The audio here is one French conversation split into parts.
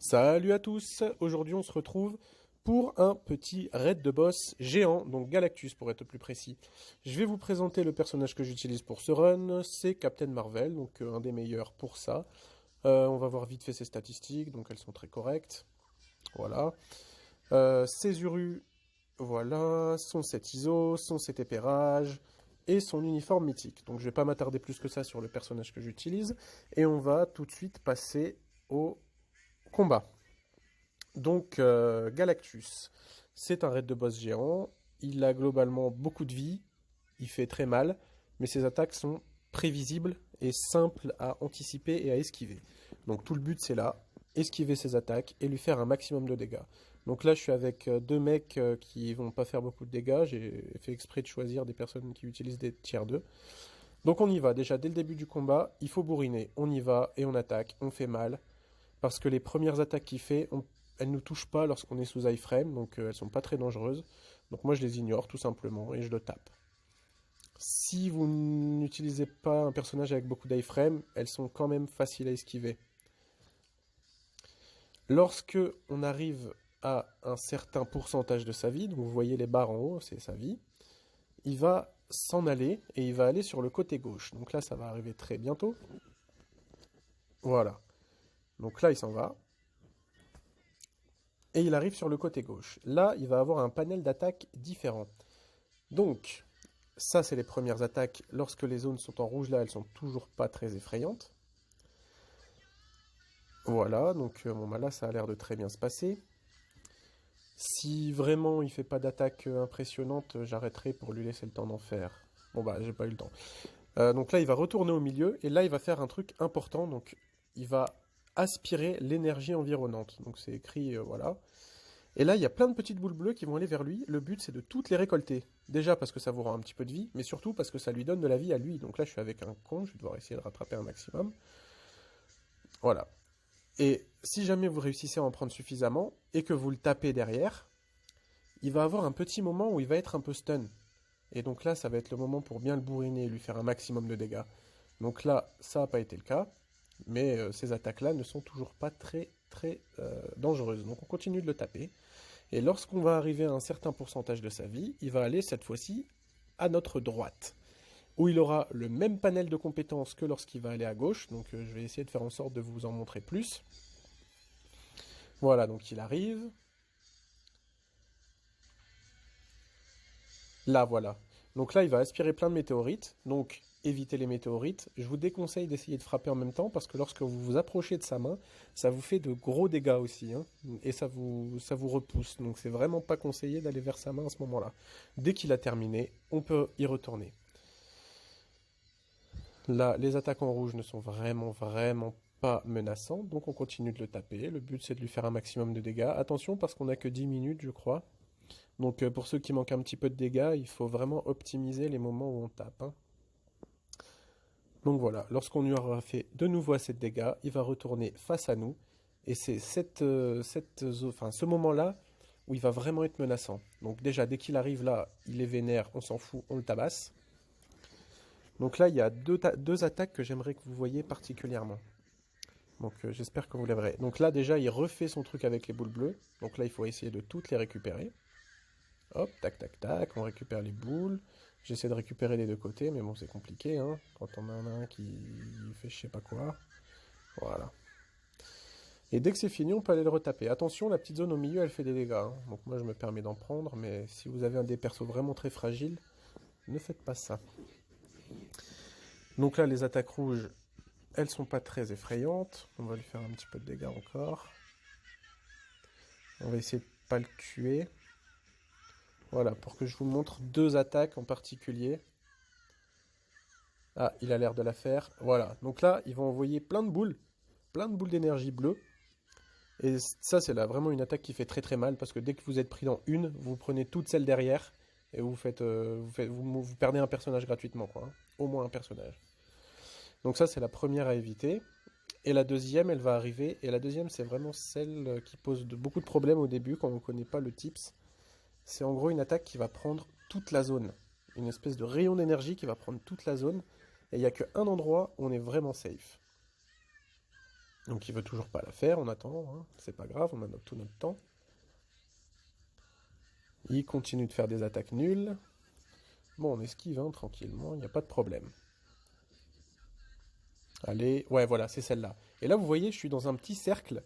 Salut à tous, aujourd'hui on se retrouve pour un petit raid de boss géant, donc Galactus pour être plus précis. Je vais vous présenter le personnage que j'utilise pour ce run, c'est Captain Marvel, donc un des meilleurs pour ça. On va voir vite fait ses statistiques, donc elles sont très correctes. Voilà. Ses Uru, voilà, son set ISO, son set épérage et son uniforme mythique. Donc je vais pas m'attarder plus que ça sur le personnage que j'utilise, et on va tout de suite passer au combat. Donc Galactus, c'est un raid de boss géant, il a globalement beaucoup de vie, il fait très mal, mais ses attaques sont prévisibles et simples à anticiper et à esquiver. Donc tout le but c'est là, esquiver ses attaques et lui faire un maximum de dégâts. Donc là je suis avec deux mecs qui vont pas faire beaucoup de dégâts, j'ai fait exprès de choisir des personnes qui utilisent des tiers 2. Donc on y va, déjà dès le début du combat, il faut bourriner, on y va et on attaque, on fait mal, parce que les premières attaques qu'il fait, elles ne nous touchent pas lorsqu'on est sous iframe, donc elles sont pas très dangereuses. Donc moi je les ignore tout simplement et je le tape. Si vous n'utilisez pas un personnage avec beaucoup d'iframe, elles sont quand même faciles à esquiver. Lorsque on arrive à un certain pourcentage de sa vie, donc vous voyez les barres en haut, c'est sa vie, il va s'en aller et il va aller sur le côté gauche. Donc là ça va arriver très bientôt. Voilà. Donc là il s'en va. Et il arrive sur le côté gauche. Là, il va avoir un panel d'attaques différent. Donc, ça, c'est les premières attaques. Lorsque les zones sont en rouge, là, elles sont toujours pas très effrayantes. Voilà, donc bon, là, ça a l'air de très bien se passer. Si vraiment il fait pas d'attaque impressionnante, j'arrêterai pour lui laisser le temps d'en faire. Bon bah, j'ai pas eu le temps. Donc là, il va retourner au milieu, et là, il va faire un truc important. Donc, il va aspirer l'énergie environnante. Donc c'est écrit, voilà. Et là, il y a plein de petites boules bleues qui vont aller vers lui. Le but, c'est de toutes les récolter. Déjà parce que ça vous rend un petit peu de vie, mais surtout parce que ça lui donne de la vie à lui. Donc là, je suis avec un con, je vais devoir essayer de rattraper un maximum. Voilà. Et si jamais vous réussissez à en prendre suffisamment, et que vous le tapez derrière, il va avoir un petit moment où il va être un peu stun. Et donc là, ça va être le moment pour bien le bourriner et lui faire un maximum de dégâts. Donc là, ça n'a pas été le cas. Mais ces attaques-là ne sont toujours pas très dangereuses. Donc on continue de le taper. Et lorsqu'on va arriver à un certain pourcentage de sa vie, il va aller cette fois-ci à notre droite, où il aura le même panel de compétences que lorsqu'il va aller à gauche. Donc je vais essayer de faire en sorte de vous en montrer plus. Voilà, donc il arrive. Là, voilà. Donc là, il va aspirer plein de météorites. Donc, évitez les météorites. Je vous déconseille d'essayer de frapper en même temps, parce que lorsque vous vous approchez de sa main, ça vous fait de gros dégâts aussi, hein, et ça vous repousse. Donc c'est vraiment pas conseillé d'aller vers sa main à ce moment-là. Dès qu'il a terminé, on peut y retourner. Là, les attaques en rouge ne sont vraiment pas menaçantes, donc on continue de le taper. Le but, c'est de lui faire un maximum de dégâts. Attention, parce qu'on n'a que 10 minutes, je crois. Donc pour ceux qui manquent un petit peu de dégâts, il faut vraiment optimiser les moments où on tape, hein. Donc voilà, lorsqu'on lui aura fait de nouveau assez de dégâts, il va retourner face à nous. Et c'est ce moment-là où il va vraiment être menaçant. Donc déjà, dès qu'il arrive là, il est vénère, on s'en fout, on le tabasse. Donc là, il y a deux attaques que j'aimerais que vous voyez particulièrement. Donc j'espère que vous les verrez. Donc là, déjà, il refait son truc avec les boules bleues. Donc là, il faut essayer de toutes les récupérer. Hop, tac, tac, tac, on récupère les boules. J'essaie de récupérer les deux côtés, mais bon, c'est compliqué, hein, quand on en a un qui fait je sais pas quoi. Voilà. Et dès que c'est fini, on peut aller le retaper. Attention, la petite zone au milieu, elle fait des dégâts, hein. Donc moi, je me permets d'en prendre, mais si vous avez un des persos vraiment très fragiles, ne faites pas ça. Donc là, les attaques rouges, elles sont pas très effrayantes. On va lui faire un petit peu de dégâts encore. On va essayer de pas le tuer. Voilà, pour que je vous montre deux attaques en particulier. Ah, il a l'air de la faire. Voilà, donc là, il va envoyer plein de boules d'énergie bleue. Et ça, c'est là vraiment une attaque qui fait très mal, parce que dès que vous êtes pris dans une, vous prenez toutes celles derrière, et vous perdez un personnage gratuitement, quoi, hein. Au moins un personnage. Donc ça, c'est la première à éviter. Et la deuxième, elle va arriver. Et la deuxième, c'est vraiment celle qui pose beaucoup de problèmes au début, quand on ne connaît pas le tips. C'est en gros une attaque qui va prendre toute la zone. Une espèce de rayon d'énergie qui va prendre toute la zone. Et il n'y a qu'un endroit où on est vraiment safe. Donc il veut toujours pas la faire, on attend, hein. C'est pas grave, on a tout notre temps. Il continue de faire des attaques nulles. Bon, on esquive hein, tranquillement, il n'y a pas de problème. Allez, ouais voilà, c'est celle-là. Et là vous voyez, je suis dans un petit cercle.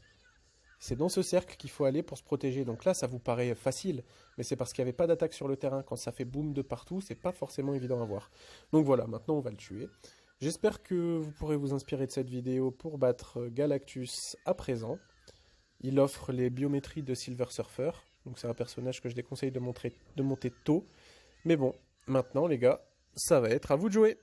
C'est dans ce cercle qu'il faut aller pour se protéger. Donc là, ça vous paraît facile, mais c'est parce qu'il n'y avait pas d'attaque sur le terrain. Quand ça fait boum de partout, c'est pas forcément évident à voir. Donc voilà, maintenant on va le tuer. J'espère que vous pourrez vous inspirer de cette vidéo pour battre Galactus à présent. Il offre les biométries de Silver Surfer. Donc c'est un personnage que je déconseille de monter tôt. Mais bon, maintenant les gars, ça va être à vous de jouer.